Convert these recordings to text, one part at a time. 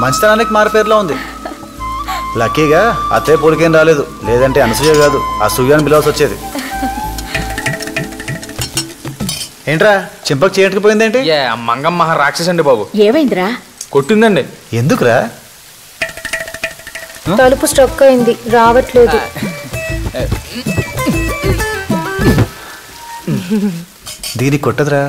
మంచితనానికి మారుపేరులో ఉంది. లక్కీగా అత్తయ్య పొలికేం రాలేదు, లేదంటే అనసూయ కాదు అసూయని పిలవాల్సి వచ్చేది. ఏంట్రా చింపకు చేయకపోయిందేంటి? మంగమ్మ రాక్షసి అండి బాబు. ఏమైందిరా? కొట్టిందండి. ఎందుకురా? తలుపు స్ట్రక్ అయింది, రావట్లేదు. దీనికి కొట్టదురా.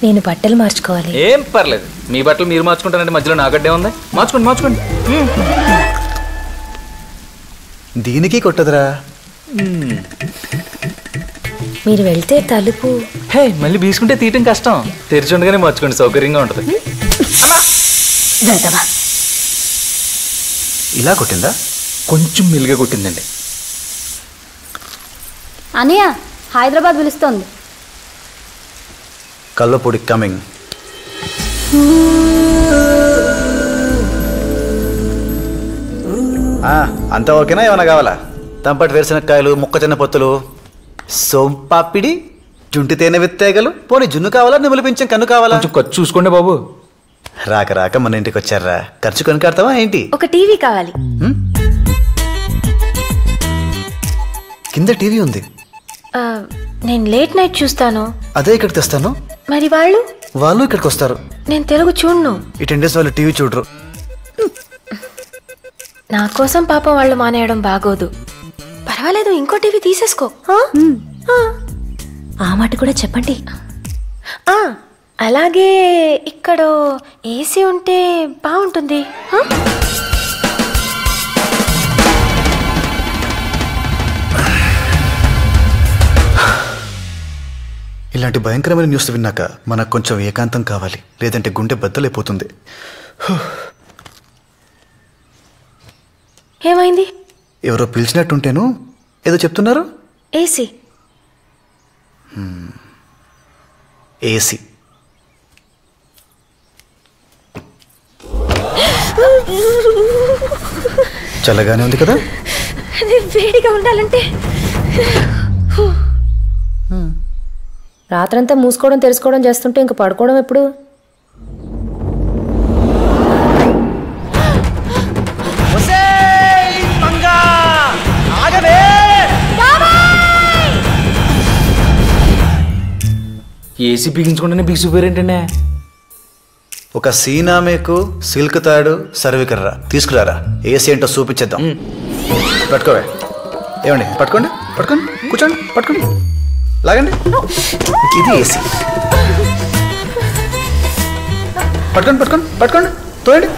నేను బట్టలు మార్చుకోవాలి. ఏం పర్లేదు, మీ బట్టలు మీరు మార్చుకుంటారంటే మధ్యలో నాగడ్డే ఉంది. మార్చుకోండి మార్చుకోండి. దీనికి కొట్టదురా. మీరు వెళ్తే తలుపు మళ్ళీ బీసుకుంటే తీయటం కష్టం. తెరిచుండగానే మార్చుకోండి, సౌకర్యంగా ఉంటుంది. ఇలా కొట్టిందా? కొంచెం మెల్లిగా కొట్టిందండి. అన్నయ్య హైదరాబాద్ పిలుస్తోంది. కల్లపొడి కమింగ్. అంత ఓకేనా? ఏమైనా కావాలా? తంపటి వేరుశనక్కాయలు, మొక్కజొన్న పొత్తులు, సోంపాపిడి, జుంటి తేనె విత్తేగలు, పోనీ జున్ను కావాలా, నిములు పింఛం కన్ను కావాలా? కొంచెం ఖర్చు చూసుకోండి బాబు. రాక రాక మన ఇంటికి వచ్చారా, ఖర్చు కొనుకాడతావా ఏంటి? ఒక టీవీ కావాలి. కింద టీవీ ఉంది. నేను లేట్ నైట్ చూస్తాను. అదే ఇక్కడికి తెస్తాను. మరి వాళ్ళు ఇక్కడికి వస్తారు. నేను తెలుగు చూడను. ఈ 10 days వాళ్ళు టీవీ చూడరు. నా కోసం పాపం వాళ్ళు మానేయడం బాగోదు. పర్వాలేదు, ఇంకో టీవీ తీసేసుకో. ఆ మాట కూడా చెప్పండి. అలాగే ఇక్కడ ఏసీ ఉంటే బాగుంటుంది. ఇలాంటి భయంకరమైన న్యూస్ విన్నాక మనకు కొంచెం ఏకాంతం కావాలి, లేదంటే గుండె బద్దలైపోతుంది. ఏమైంది? ఎవరో పిలిచినట్టుంటేను. ఏదో చెప్తున్నారు. ఏసీ. ఏసీ. చల్లగానే ఉంది కదా? వేడిగా ఉండాలంటే రాత్రంతా మూసుకోవడం తెలుసుకోవడం చేస్తుంటే ఇంక పడుకోవడం ఎప్పుడు? ఏసీ బిగించుకుంటేనే బిగిసిపోయారేంటండి? ఒక సీనామేకు, సిల్క్ తాడు, సర్వికర్రా తీసుకురారా. ఏసీ ఏంటో చూపించేద్దాం. పట్టుకోవే. ఏమండి పట్టుకోండి, పట్టుకోండి, కూర్చోండి, పట్టుకోండి, లాగండి. ఇది ఏసీ. పట్టుకోండి పట్టుకోండి పట్టుకోండి, తోయండి.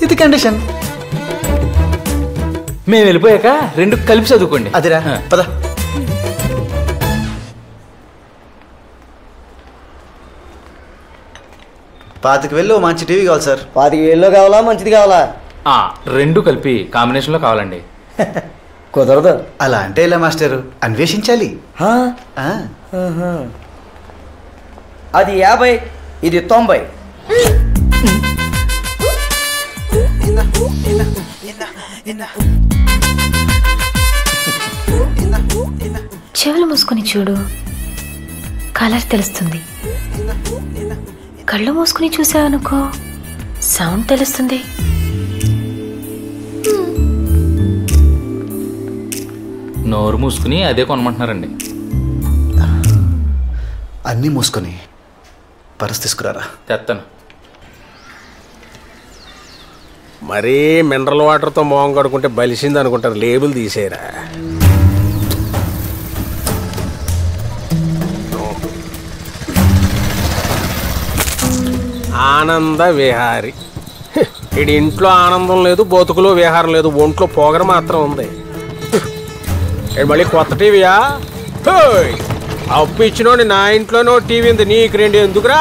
ఇది కండిషన్. మేము వెళ్ళిపోయాక రెండు కలిపి చదువుకోండి. అదిరా, పద. $25,000 మంచి టీవీ కావాలి సార్. $25,000 కావాలా, మంచిది కావాలా? రెండు కలిపి కాంబినేషన్లో కావాలండి. కుదరదు. అలా అంటే ఇలా మాస్టరు, అన్వేషించాలి. అది 50, ఇది 90. చెవులు మూసుకొని చూడు, కలర్ తెలుస్తుంది. కళ్ళు మూసుకుని చూసావనుకో, సౌండ్ తెలుస్తుంది. నోరు మూసుకుని అదే కొనమంటున్నారండి. అన్నీ మూసుకొని పర్స్ తీసుకురారా. తెస్తాను. మరీ మినరల్ వాటర్తో మొహం కడుకుంటే బలిసింది అనుకుంటారు. లేబుల్ తీసేరా. ఆనంద విహారి. ఇడి ఇంట్లో ఆనందం లేదు, బతుకులో విహారం లేదు, ఒంట్లో పొగర మాత్రం ఉంది. మళ్ళీ కొత్త టీవీయా? అప్పు ఇచ్చినోడి నా ఇంట్లోనో టీవీ ఉంది, నీకు 2 ఎందుకురా?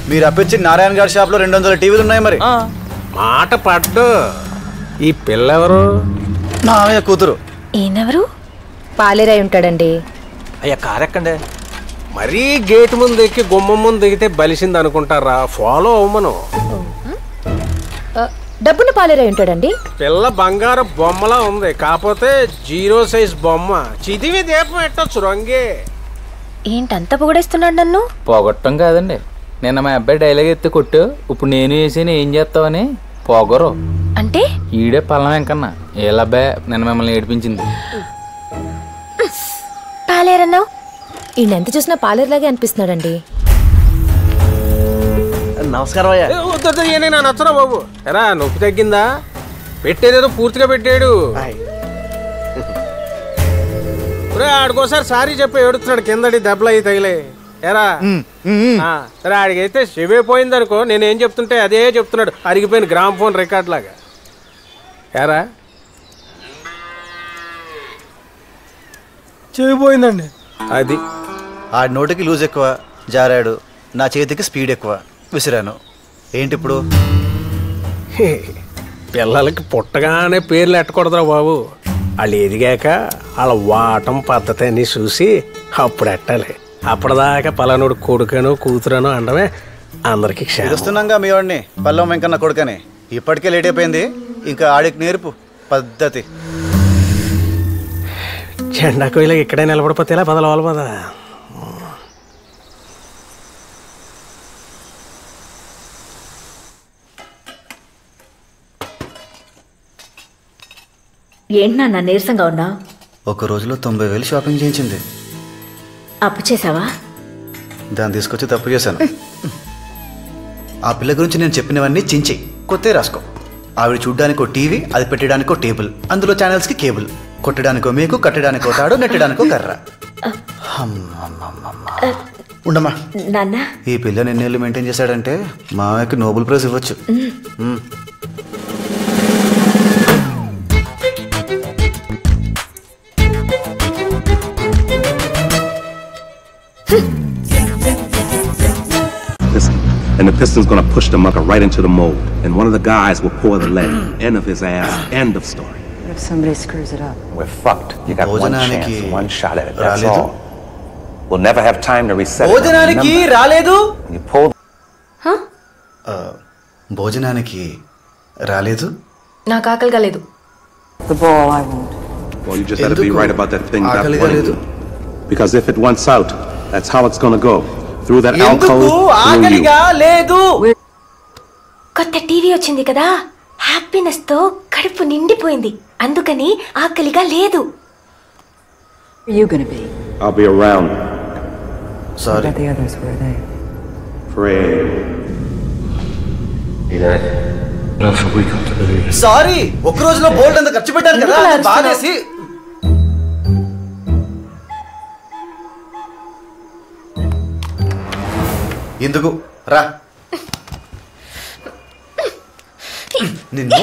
మీరు అప్పిచ్చి నారాయణ గారి షాప్లో 200 టీవీలు ఉన్నాయి. మరి మాట పడ్డు. ఈ పిల్ల ఎవరు? నాయ కూతురు. ఈయనెవరు? పాలేరై ఉంటాడండి. అయ్యా కారెక్కండి. మరీ గేట్ ముందు ఎక్కి గుమ్మం ముందు దిగితే బలిసింది అనుకుంటారా? ఫాలో అవ్వమను. డబ్బుని పాలేరా ఉంటాడండి? పిల్ల బంగారు బొమ్మలా ఉంది, కాకపోతే 0 సైజ్ బొమ్మ. చిదివి దీపం పెట్టొచ్చు రంగే. ఏంటంత పొగడేస్తున్నాడు నన్ను? పోగొట్టం కాదండి, నిన్న మా అబ్బాయి డైలాగ్ ఎత్తి కొట్టు, ఇప్పుడు నేను వేసి ఏం చేస్తావని పోగరు. అంటే ఈడే పల్లం వెంకన్నా ఏలబ్బాయి నిన్న మిమ్మల్ని ఏడిపించింది. పాలేరన్నావు? ఈయన ఎంత చూసినా పాలేరులాగే అనిపిస్తున్నాడండి. నమస్కారం అయ్యా. నేను నచ్చరా బాబు. ఎరా నొప్పి తగ్గిందా? పెట్టేదేదో పూర్తిగా పెట్టాడు. ఆడికోసారి సారీ చెప్పి ఏడుతున్నాడు, కిందడి దెబ్బలు అయి తగిలే. ఎరా సరే ఆడికైతే చెవే పోయింది అనుకో, నేనేం చెప్తుంటే అదే చెప్తున్నాడు, అరిగిపోయిన గ్రామ్ ఫోన్ రికార్డ్ లాగా. ఎరా చెవిపోయిందండి. అది ఆడి నోటికి లూజ్ ఎక్కువ, జారాడు. నా చేతికి స్పీడ్ ఎక్కువ, విసిరాను. ఏంటి ఇప్పుడు? పిల్లలకి పుట్టగానే పేర్లు ఎట్టకూడదురా బాబు. వాళ్ళు ఎదిగాక వాళ్ళ వాటం పద్ధతి అని చూసి అప్పుడు ఎట్టాలి. అప్పటిదాకా పలానోడు కొడుకనో కూతురనో అనడమే అందరికి చూస్తున్నాగా మీ వాడిని, పల్లం వెంకన్న కొడుకని. ఇప్పటికే లేట్ అయిపోయింది, ఇంకా ఆడికి నేర్పు పద్ధతి. జెండా కోయిలా ఇక్కడే నిలబడిపోతే ఇలా బదలవాలి పదా. ఏంటి నాన్న నీరసంగా ఉన్నా? ఒక రోజులో 90,000 షాపింగ్ చేయించింది. అప్పు చేసావా? దాన్ని తీసుకొచ్చి తప్పు చేశాను. ఆ పిల్ల గురించి నేను చెప్పినవన్నీ చించి కొత్త రాసుకో. ఆవిడ చూడ్డానికో టీవీ, అది పెట్టడానికో టేబుల్, అందులో ఛానల్స్కి కేబుల్, కొట్టడానికో మీకు, కట్టడానికో తాడు, నెట్టడానికో కర్ర. ఉండమ్మా. నాన్న ఈ పిల్ల ఎన్నేళ్ళు మెయింటైన్ చేశాడంటే మామయ్యకి నోబెల్ ప్రైజ్ ఇవ్వచ్చు. And the piston's gonna push the mucker right into the mold, and one of the guys will pour the lead. End of his ass. End of story. What if somebody screws it up? We're fucked. You got one chance, one shot at it. That's all. We'll never have time to reset it. భోజనానికి రాలేదు. You pull. భోజనానికి రాలేదు. నాకు ఆకలి కాలేదు. The ball I won't. Well, you just had to be right about that thing not wanting to. Because if it wants out, that's how it's gonna go. Through that alcove, through you. కొత్త TV వచ్చింది కదా, happiness తో కడుపు నిండిపోయింది, అందుకని ఆకలిగా లేదు. Where are you gonna be? I'll be around. Sorry. What about the others? Where are they? Pray. Sorry, ఒక రోజులో బోల్డ్ అంత ఖర్చు పెట్టాను కదా, బాధేసి. ఎందుకు రా నిన్ను